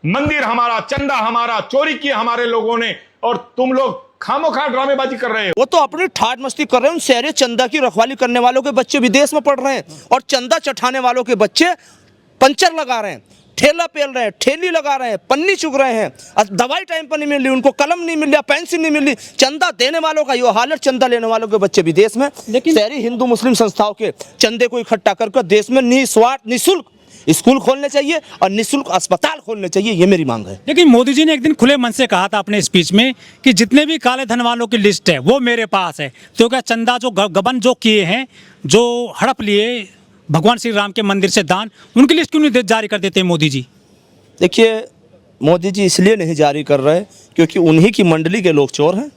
मंदिर हमारा, चंदा हमारा, चोरी किया हमारे लोगों ने, और तुम लोग खामोखा ड्रामेबाजी कर रहे हो। वो तो अपनी ठाट मस्ती कर रहे हैं। उन शहरी चंदा की रखवाली करने वालों के बच्चे विदेश में पढ़ रहे हैं और चंदा चठाने वालों के बच्चे पंचर लगा रहे हैं, ठेला पेल रहे हैं, ठेली लगा रहे हैं, पन्नी चुग रहे हैं, दवाई टाइम पर नहीं मिल रही, उनको कलम नहीं मिल रहा, पेंसिल नहीं मिल रही। चंदा देने वालों का ये हालत, चंदा लेने वालों के बच्चे विदेश में। लेकिन शहरी हिंदू मुस्लिम संस्थाओं के चंदे को इकट्ठा कर देश में निस्वार्थ निःशुल्क स्कूल खोलने चाहिए और निःशुल्क अस्पताल खोलने चाहिए, ये मेरी मांग है। लेकिन मोदी जी ने एक दिन खुले मन से कहा था अपने स्पीच में कि जितने भी काले धन वालों की लिस्ट है वो मेरे पास है। तो क्या चंदा जो गबन जो किए हैं, जो हड़प लिए भगवान श्री राम के मंदिर से दान, उनकी लिस्ट क्यों नहीं जारी कर देते मोदी जी? देखिए, मोदी जी इसलिए नहीं जारी कर रहे क्योंकि उन्हीं की मंडली के लोग चोर हैं।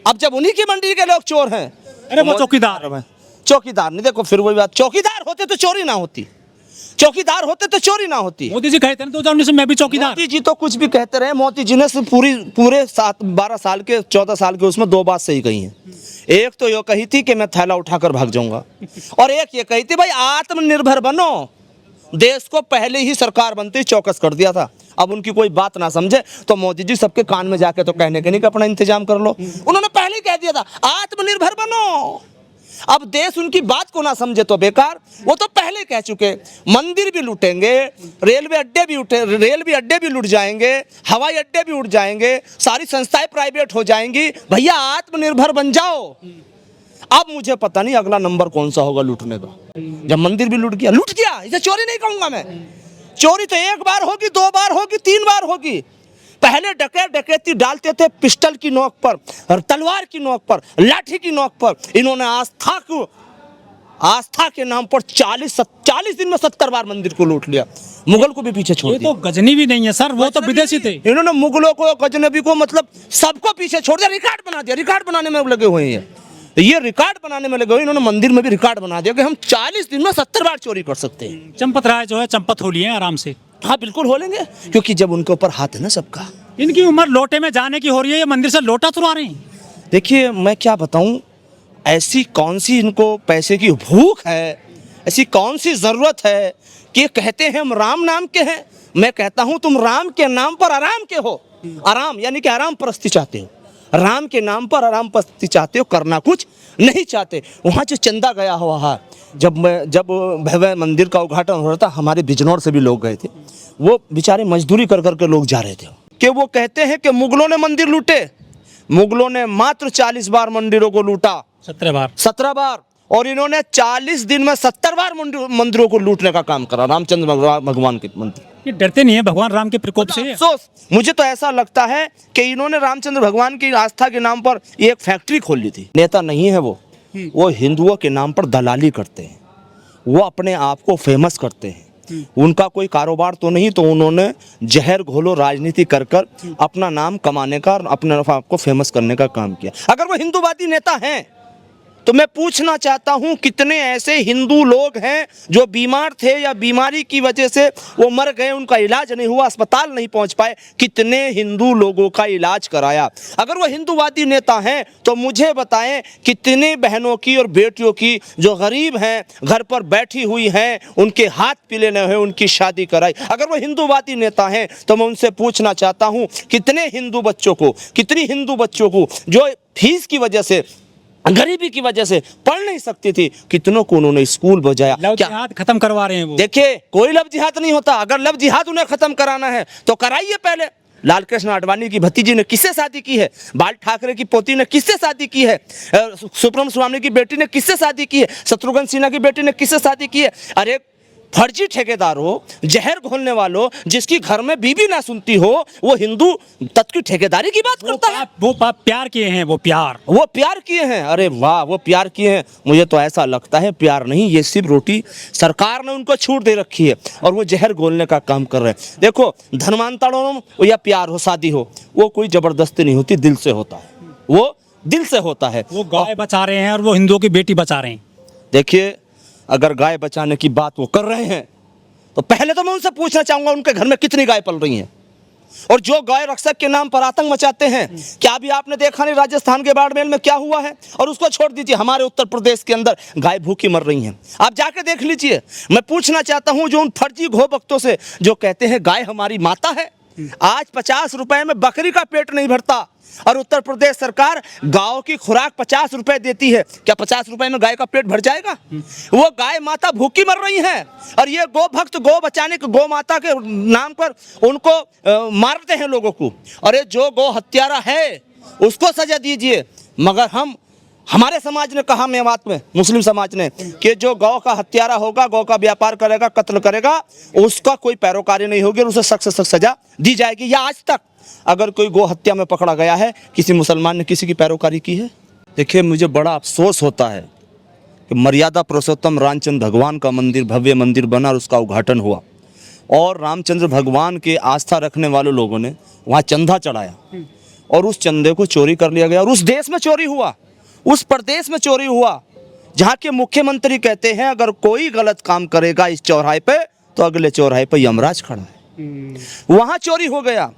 अब जब उन्हीं की मंडली के लोग चोर हैं, अरे वो चौकीदार है। चौकीदार नहीं, देखो फिर वही बात, चौकीदार होते तो चोरी ना होती, चौकीदार होते तो चोरी ना होती। मोदी जी कहते हैं 2019 में मैं भी चौकीदार। मोदी जी तो कुछ भी कहते रहे, मोदी जी ने पूरे 12 साल के 14 साल के उसमें 2 बात सही कही है। एक तो ये कही थी कि मैं थैला उठाकर भाग जाऊंगा, और एक ये कही थी भाई आत्मनिर्भर बनो। देश को पहले ही सरकार बनते ही चौकस कर दिया था। अब उनकी कोई बात ना समझे तो मोदी जी सबके कान में जाके तो कहने के नहीं कि अपना इंतजाम कर लो। उन्होंने पहले ही कह दिया था आत्मनिर्भर बनो। अब देश उनकी बात को ना समझे तो बेकार। वो तो पहले कह चुके, मंदिर भी लूटेंगे, रेलवे अड्डे भी लूट जाएंगे, हवाई अड्डे भी उड़ जाएंगे, सारी संस्थाएं प्राइवेट हो जाएंगी। भैया आत्मनिर्भर बन जाओ। अब मुझे पता नहीं अगला नंबर कौन सा होगा लूटने का। जब मंदिर भी लूट गया, इसे चोरी नहीं कहूंगा मैं। चोरी तो 1 बार होगी, 2 बार होगी, 3 बार होगी। पहले डकैती डालते थे पिस्टल की नोक पर और तलवार की नोक पर, लाठी की नोक पर। इन्होंने आस्था के नाम पर 40 दिन में 70 बार मंदिर को लूट लिया। मुगल को भी पीछे छोड़ दिया। ये तो गजनी भी नहीं है सर, वो तो विदेशी थे। इन्होंने मुगलों को, गजनबी को, मतलब सबको पीछे छोड़ दिया। रिकॉर्ड बना दिया, रिकॉर्ड बनाने में लगे हुए हैं। ये रिकॉर्ड बनाने में लगे हुए। इन्होंने मंदिर में भी रिकॉर्ड बना दिया कि हम 40 दिन में 70 बार चोरी कर सकते हैं। चंपत राय जो है चंपत हो लिए आराम से। हाँ बिल्कुल हो लेंगे, क्योंकि जब उनके ऊपर हाथ है ना सबका। इनकी उम्र लोटे में जाने की हो रही है, ये मंदिर से लोटा चुरा रहे हैं। देखिए मैं क्या बताऊं, ऐसी कौन सी इनको पैसे की भूख है, ऐसी कौन सी जरूरत है कि कहते हैं हम राम नाम के हैं। मैं कहता हूं तुम राम के नाम पर आराम के हो। आराम यानी कि आराम परस्ती चाहते हो, राम के नाम पर आराम परस्ती चाहते हो, करना कुछ नहीं चाहते। वहाँ जो चंदा गया हुआ है, जब भव्य मंदिर का उद्घाटन हो रहा था, हमारे बिजनौर से भी लोग गए थे। वो बेचारे मजदूरी कर करके लोग जा रहे थे कि वो कहते हैं कि मुगलों ने मंदिर लूटे। मुगलों ने मात्र 40 बार मंदिरों को लूटा, 17 बार, और इन्होंने 40 दिन में 70 बार मंदिरों को लूटने का काम करा। रामचंद्र भगवान के मंदिर। ये डरते नहीं है भगवान राम के प्रकोप से? अफसोस, मुझे तो ऐसा लगता है कि इन्होंने रामचंद्र भगवान की आस्था के नाम पर एक फैक्ट्री खोल ली थी। नेता नहीं है वो हिंदुओं के नाम पर दलाली करते हैं, वो अपने आप को फेमस करते हैं। उनका कोई कारोबार तो नहीं, तो उन्होंने जहर घोलो राजनीति कर अपना नाम कमाने का और अपने आप को फेमस करने का काम किया। अगर वो हिंदूवादी नेता हैं तो मैं पूछना चाहता हूं, कितने ऐसे हिंदू लोग हैं जो बीमार थे या बीमारी की वजह से वो मर गए, उनका इलाज नहीं हुआ, अस्पताल नहीं पहुंच पाए। कितने हिंदू लोगों का इलाज कराया। अगर वो हिंदूवादी नेता हैं तो मुझे बताएं, कितने बहनों की और बेटियों की जो गरीब हैं, घर पर बैठी हुई हैं, उनके हाथ पीले न हुए, उनकी शादी कराई। अगर वो हिंदूवादी नेता हैं तो मैं उनसे पूछना चाहता हूं, कितने हिंदू बच्चों को, कितनी हिंदू बच्चों को जो फीस की वजह से, गरीबी की वजह से पढ़ नहीं सकती थी, कितनों को उन्होंने स्कूल भेजाया। लव जिहाद खत्म करवा रहे हैं वो। देखिए, कोई लव जिहाद नहीं होता। अगर लव जिहाद उन्हें खत्म कराना है तो कराइए पहले। लाल कृष्ण आडवाणी की भतीजी ने किससे शादी की है? बाल ठाकरे की पोती ने किससे शादी की है? सुब्रमण्यम स्वामी की बेटी ने किससे शादी की है? शत्रुघ्न सिन्हा की बेटी ने किससे शादी की है? अरे फर्जी ठेकेदारों, जहर घोलने वालों, जिसकी घर में बीबी ना सुनती हो, वो हिंदू तत्व की ठेकेदारी की बात करता है। वो प्यार किए हैं, वो प्यार किए हैं। अरे वाह, वो प्यार किए हैं। मुझे तो ऐसा लगता है प्यार नहीं, ये सिर्फ रोटी सरकार ने उनको छूट दे रखी है और वो जहर घोलने का काम कर रहे हैं। देखो, धर्मांतरण या प्यार हो, शादी हो, वो कोई जबरदस्ती नहीं होती, दिल से होता है। वो दिल से होता है। वो गाय बचा रहे हैं और वो हिंदुओं की बेटी बचा रहे हैं। देखिए, अगर गाय बचाने की बात वो कर रहे हैं तो पहले तो मैं उनसे पूछना चाहूंगा, उनके घर में कितनी गाय पल रही हैं? और जो गाय रक्षक के नाम पर आतंक मचाते हैं। क्या अभी आपने देखा नहीं राजस्थान के बाड़मेर में क्या हुआ है? और उसको छोड़ दीजिए, हमारे उत्तर प्रदेश के अंदर गाय भूखी मर रही हैं, आप जाके देख लीजिए। मैं पूछना चाहता हूं जो उन फर्जी घो भक्तों से जो कहते हैं गाय हमारी माता है, आज 50 रुपए में बकरी का पेट नहीं भरता और उत्तर प्रदेश सरकार गायों की खुराक 50 रुपए देती है। क्या 50 रुपए में गाय का पेट भर जाएगा? वो गाय माता भूखी मर रही है और ये गो भक्त गो बचाने के गो माता के नाम पर उनको मारते हैं लोगों को। और ये जो गो हत्यारा है उसको सजा दीजिए। मगर हमारे समाज ने कहा, मेवात में मुस्लिम समाज ने, कि जो गौ का हत्यारा होगा, गौ का व्यापार करेगा, कत्ल करेगा, उसका कोई पैरोकारी नहीं होगी और उसे सख्त से सख्त सजा दी जाएगी। या आज तक अगर कोई गौ हत्या में पकड़ा गया है, किसी मुसलमान ने किसी की पैरोकारी की है? देखिए, मुझे बड़ा अफसोस होता है कि मर्यादा पुरुषोत्तम रामचंद्र भगवान का मंदिर, भव्य मंदिर बना और उसका उद्घाटन हुआ और रामचंद्र भगवान के आस्था रखने वाले लोगों ने वहाँ चंदा चढ़ाया और उस चंदे को चोरी कर लिया गया और उस देश में चोरी हुआ, उस प्रदेश में चोरी हुआ जहाँ के मुख्यमंत्री कहते हैं अगर कोई गलत काम करेगा इस चौराहे पे तो अगले चौराहे पे यमराज खड़ा है। वहां चोरी हो गया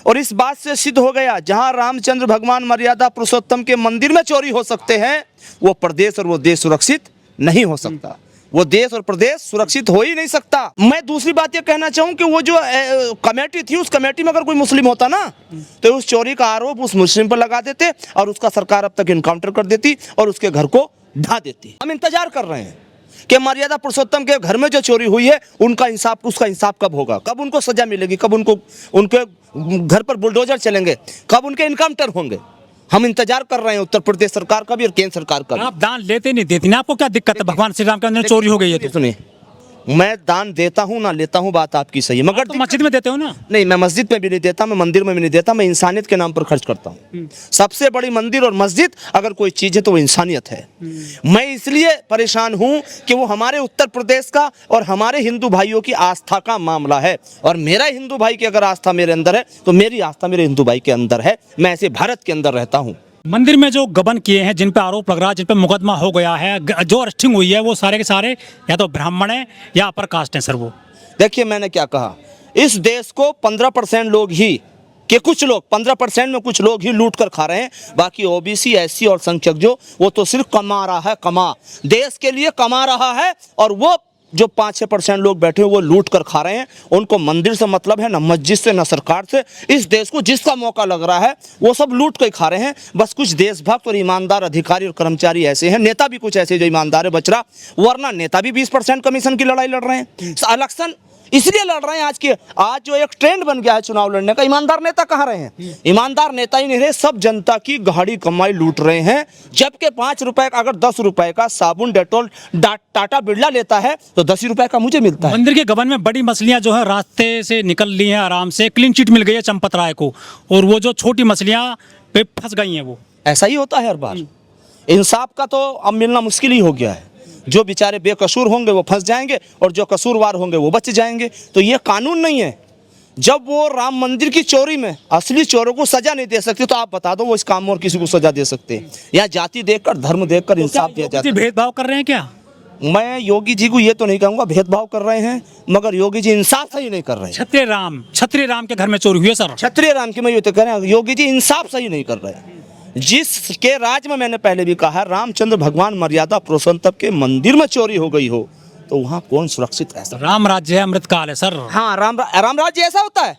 और इस बात से सिद्ध हो गया जहां रामचंद्र भगवान मर्यादा पुरुषोत्तम के मंदिर में चोरी हो सकते हैं, वो प्रदेश और वो देश सुरक्षित नहीं हो सकता। वो देश और प्रदेश सुरक्षित हो ही नहीं सकता। मैं दूसरी बात ये कहना चाहूँ कि वो जो कमेटी थी, उस कमेटी में अगर कोई मुस्लिम होता ना तो उस चोरी का आरोप उस मुस्लिम पर लगा देते और उसका सरकार अब तक इनकाउंटर कर देती और उसके घर को ढा देती। हम इंतजार कर रहे हैं कि मर्यादा पुरुषोत्तम के घर में जो चोरी हुई है उसका इंसाफ कब होगा, कब उनको सजा मिलेगी, कब उनके घर पर बुलडोजर चलेंगे, कब उनके इनकाउंटर होंगे। हम इंतजार कर रहे हैं उत्तर प्रदेश सरकार का भी और केंद्र सरकार का भी। आप दान लेते नहीं देते ना, आपको क्या दिक्कत है? भगवान श्री राम के अंदर चोरी हो गई है तो सुनिए, मैं दान देता हूँ ना लेता हूँ, बात आपकी सही है, मगर तो मस्जिद में देते हो ना? नहीं, मैं मस्जिद में भी नहीं देता, मैं मंदिर में भी नहीं देता, मैं इंसानियत के नाम पर खर्च करता हूँ। सबसे बड़ी मंदिर और मस्जिद अगर कोई चीज़ है तो वो इंसानियत है। मैं इसलिए परेशान हूँ कि वो हमारे उत्तर प्रदेश का और हमारे हिंदू भाइयों की आस्था का मामला है और मेरा हिंदू भाई की अगर आस्था मेरे अंदर है तो मेरी आस्था मेरे हिंदू भाई के अंदर है। मैं ऐसे भारत के अंदर रहता हूँ। मंदिर में जो गबन किए हैं, जिन पे आरोप लग रहा है, जिन पे मुकदमा हो गया है, जो अरेस्टिंग हुई है, वो सारे के सारे या तो ब्राह्मण है या अपर कास्ट है। सर वो देखिए, मैंने क्या कहा, इस देश को 15% लोग ही कि कुछ लोग 15% में कुछ लोग ही लूट कर खा रहे हैं, बाकी ओबीसी एससी और संख्यक जो वो तो सिर्फ कमा रहा है, देश के लिए कमा रहा है और वो जो 5-6% लोग बैठे हैं वो लूट कर खा रहे हैं। उनको मंदिर से मतलब है, ना मस्जिद से, ना सरकार से। इस देश को जिसका मौका लग रहा है वो सब लूट कर खा रहे हैं। बस कुछ देशभक्त और ईमानदार अधिकारी और कर्मचारी ऐसे हैं, नेता भी कुछ ऐसे जो ईमानदार है बच रहा, वरना नेता भी 20% कमीशन की लड़ाई लड़ रहे हैं। इलेक्शन इसलिए लड़ रहे हैं आज जो एक ट्रेंड बन गया है चुनाव लड़ने का, ईमानदार नेता कहाँ रहे हैं? ईमानदार नेता ही नहीं रहे, सब जनता की गाढ़ी कमाई लूट रहे हैं। जबकि 5 रुपए का अगर 10 रुपए का साबुन डेटॉल टाटा बिरला लेता है तो 10 रुपए का मुझे मिलता है। मंदिर के गबन में बड़ी मछलियां जो है रास्ते से निकल ली हैं, आराम से क्लीन चिट मिल गई है चंपत राय को, और वो जो छोटी मछलियां पे फंस गई हैं। वो ऐसा ही होता है हर बार। इंसाफ का तो अब मिलना मुश्किल ही हो गया है। जो बेचारे बेकसूर होंगे वो फंस जाएंगे और जो कसूरवार होंगे वो बच जाएंगे। तो ये कानून नहीं है। जब वो राम मंदिर की चोरी में असली चोरों को सजा नहीं दे सकते तो आप बता दो वो इस काम में और किसी को सजा दे सकते हैं? या जाति देखकर, धर्म देखकर इंसाफ दिया जाता है? भेदभाव कर रहे हैं क्या? मैं योगी जी को ये तो नहीं कहूँगा भेदभाव कर रहे हैं, मगर योगी जी इंसाफ सही नहीं कर रहे हैं। क्षत्रिय राम के घर में चोरी हुई है सर। क्षत्रिय राम की मैं ये तो कह रहा हूँ, योगी जी इंसाफ सही नहीं कर रहे हैं। जिसके राज में मैंने पहले भी कहा रामचंद्र भगवान मर्यादा पुरुषोत्तम के मंदिर में चोरी हो गई हो तो वहाँ कौन सुरक्षित है? राम राज्य है, अमृतकाल है सर। हाँ, राम राज्य ऐसा होता है।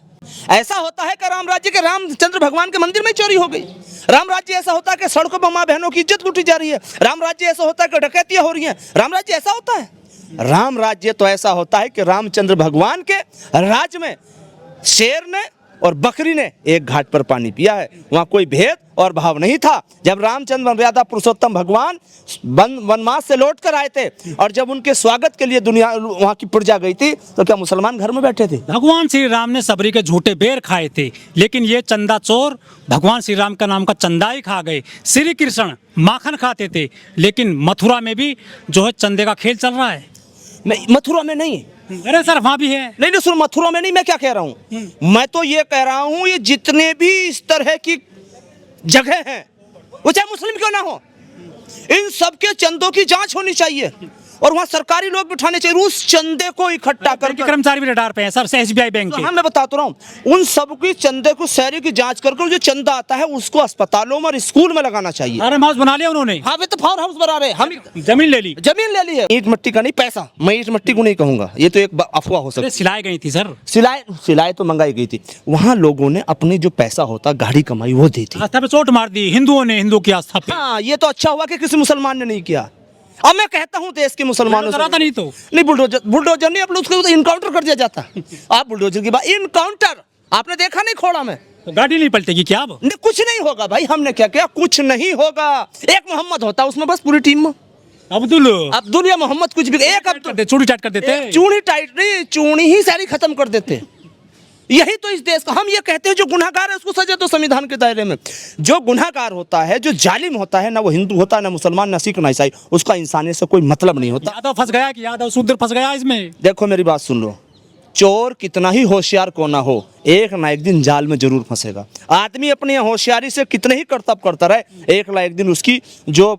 ऐसा होता है कि राम राज्य के रामचंद्र भगवान के मंदिर में चोरी हो गई। राम राज्य ऐसा होता है कि सड़कों पर माँ बहनों की इज्जत लूटी जा रही है। राम राज्य ऐसा होता है कि डकैतियां हो रही हैं। राम राज्य ऐसा होता है? राम राज्य तो ऐसा होता है कि रामचंद्र भगवान के राज्य में शेर ने और बकरी ने एक घाट पर पानी पिया है। वहाँ कोई भेद और भाव नहीं था। जब रामचंद्र मर्यादा पुरुषोत्तम भगवान वनवास से लौट कर आए थे और जब उनके स्वागत के लिए दुनिया वहाँ की प्रजा गई थी तो क्या मुसलमान घर में बैठे थे? भगवान श्री राम ने सबरी के झूठे बेर खाए थे, लेकिन ये चंदा चोर भगवान श्री राम का नाम का चंदा ही खा गए। श्री कृष्ण माखन खाते थे, लेकिन मथुरा में भी जो है चंदे का खेल चल रहा है। नहीं, मथुरा में नहीं। अरे सर वहाँ भी है। नहीं, सुन, मथुरा में नहीं। मैं क्या कह रहा हूँ, मैं तो ये कह रहा हूँ ये जितने भी इस तरह की जगह हैं वो चाहे मुस्लिम क्यों ना हो, इन सब के चंदों की जांच होनी चाहिए और वहाँ सरकारी लोग बिठाने चाहिए। उस चंदे को इकट्ठा बैंक के करके कर्मचारी भी रडार पे हैं सर, SBI बैंक के। हाँ मैं बताता रहा हूँ, उन सबकी चंदे को शहरी की जांच करके जो चंदा आता है उसको अस्पतालों में और स्कूल में लगाना चाहिए। फार्म हाउस बना लिया उन्होंने, हाँ वे तो फार्म हाउस बना रहे हैं, हम जमीन ले ली। जमीन ले ली है। ईंट मिट्टी का नहीं पैसा, मैं ईंट मिट्टी को नहीं कहूंगा, ये तो एक अफवाह हो सकती अरे है। सिलाई गई थी सर, सिलाई तो मंगाई गई थी। वहाँ लोगों ने अपनी जो पैसा होता गाड़ी कमाई वो दी थी। आस्था पे चोट मार दी हिंदुओं ने, हिंदू की आस्था पे। हाँ ये तो अच्छा हुआ कि किसी मुसलमान ने नहीं किया। अब मैं कहता हूँ देश के मुसलमानों बुलडोजर आता नहीं तो? नहीं बुलडोजर नहीं, अपने उसको इनकाउंटर कर दिया जाता। आप बुलडोजर की बात, इनकाउंटर आपने देखा नहीं खोड़ा में? तो गाड़ी नहीं पलटेगी क्या अब? नहीं कुछ नहीं होगा भाई, हमने क्या किया, कुछ नहीं होगा। एक मोहम्मद होता उसमें बस पूरी टीम में, अब्दुल या मोहम्मद कुछ भी, एक अब्दुल चूड़ी टाइट कर देते। चूड़ी टाइट नहीं, चूड़ी ही सारी खत्म कर देते। यही तो इस देश का, हम ये कहते हैं जो गुनाहगार है उसको सजा दो संविधान के दायरे में। जो गुनाहगार होता है, जो जालिम होता है, ना वो हिंदू होता है, ना मुसलमान, ना सिख, ना ईसाई, उसका इंसानियत से कोई मतलब नहीं होता। यादव फंस गया कि यादव शूद्र फंस गया इसमें। देखो मेरी बात सुन लो, चोर कितना ही होशियार को ना हो, एक ना एक दिन जाल में जरूर फंसेगा। आदमी अपनी होशियारी से कितने ही करतब करता रहे, एक ना एक दिन उसकी जो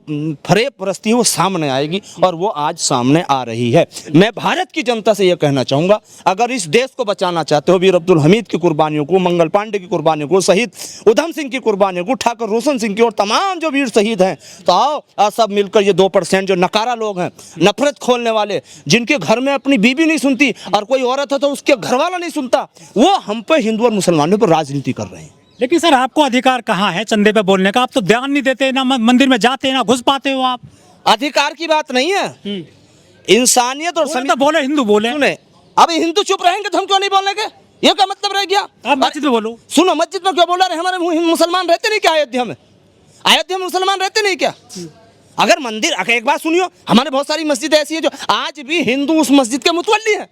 फरेब परस्ती है वो सामने आएगी, और वो आज सामने आ रही है। मैं भारत की जनता से यह कहना चाहूँगा, अगर इस देश को बचाना चाहते हो, वीर अब्दुल हमीद की कुर्बानियों को, मंगल पांडे की कुर्बानियों को, शहीद उधम सिंह की कुर्बानियों को, ठाकुर रोशन सिंह की और तमाम जो वीर शहीद हैं, तो आओ सब मिलकर ये 2% जो नकारा लोग हैं, नफरत खोलने वाले, जिनके घर में अपनी बीबी नहीं सुनती और कोई औरत है तो उसके घर वाला नहीं सुनता, वो हम पे हिंदू और मुसलमानों पर राजनीति कर रहे हैं। लेकिन सर आपको अधिकार कहाँ है चंदे पे बोलने का? आप तो ध्यान नहीं देते, ना मंदिर में जाते, ना घुस पाते हो आप। अधिकार की बात नहीं है, इंसानियत और तो बोले हिंदू बोले। सुने, अब हिंदू चुप रहेंगे तो हम क्यों नहीं बोलेंगे? ये क्या मतलब रह गया? आप मस्जिद में बोलो। सुनो, मस्जिद में क्यों बोला रहे? हमारे मुसलमान रहते नहीं क्या अयोध्या में? अयोध्या में मुसलमान रहते नहीं क्या? अगर मंदिर, अगर एक बात सुनियो, हमारे बहुत सारी मस्जिद ऐसी है जो आज भी हिंदू उस मस्जिद के मुतवल्ली हैं।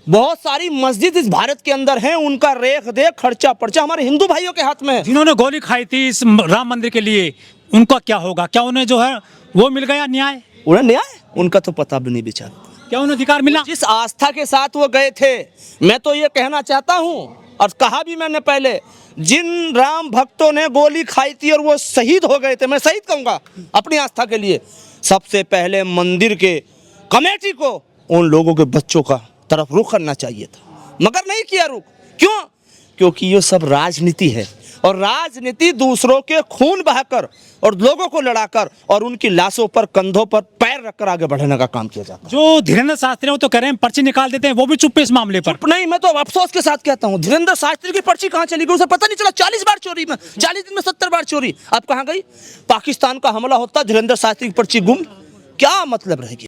बहुत सारी मस्जिद इस भारत के अंदर हैं, उनका रेख देख खर्चा पर्चा हमारे हिंदू भाइयों के हाथ में है। जिन्होंने गोली खाई थी इस राम मंदिर के लिए, उनका क्या होगा? क्या उन्हें जो है वो मिल गया न्याय? उन्हें न्याय, उनका तो पता भी नहीं बेचारा। क्या उन्हें अधिकार मिला? जिस आस्था के साथ वो गए थे, मैं तो ये कहना चाहता हूँ, और कहा भी मैंने पहले, जिन राम भक्तों ने गोली खाई थी और वो शहीद हो गए थे, मैं शहीद कहूँगा अपनी आस्था के लिए, सबसे पहले मंदिर के कमेटी को उन लोगों के बच्चों का तरफ रुख करना चाहिए था, मगर नहीं किया रुख। क्यों? क्योंकि ये सब राजनीति है, और राजनीति दूसरों के खून बहाकर और लोगों को लड़ाकर और उनकी लाशों पर, कंधों पर पैर रखकर आगे बढ़ने का काम किया जाता है। जो धीरेन्द्र शास्त्री वो तो कह रहे हैं पर्ची निकाल देते हैं, वो भी चुप है इस मामले पर। नहीं, मैं तो अफसोस के साथ कहता हूँ, धीरेन्द्र शास्त्री की पर्ची कहाँ चली गई, उसे पता नहीं चला। 40 बार चोरी में, 40 दिन में 70 बार चोरी, अब कहाँ गई? पाकिस्तान का हमला होता, धीरेन्द्र शास्त्री की पर्ची गुम, क्या मतलब रहेगी?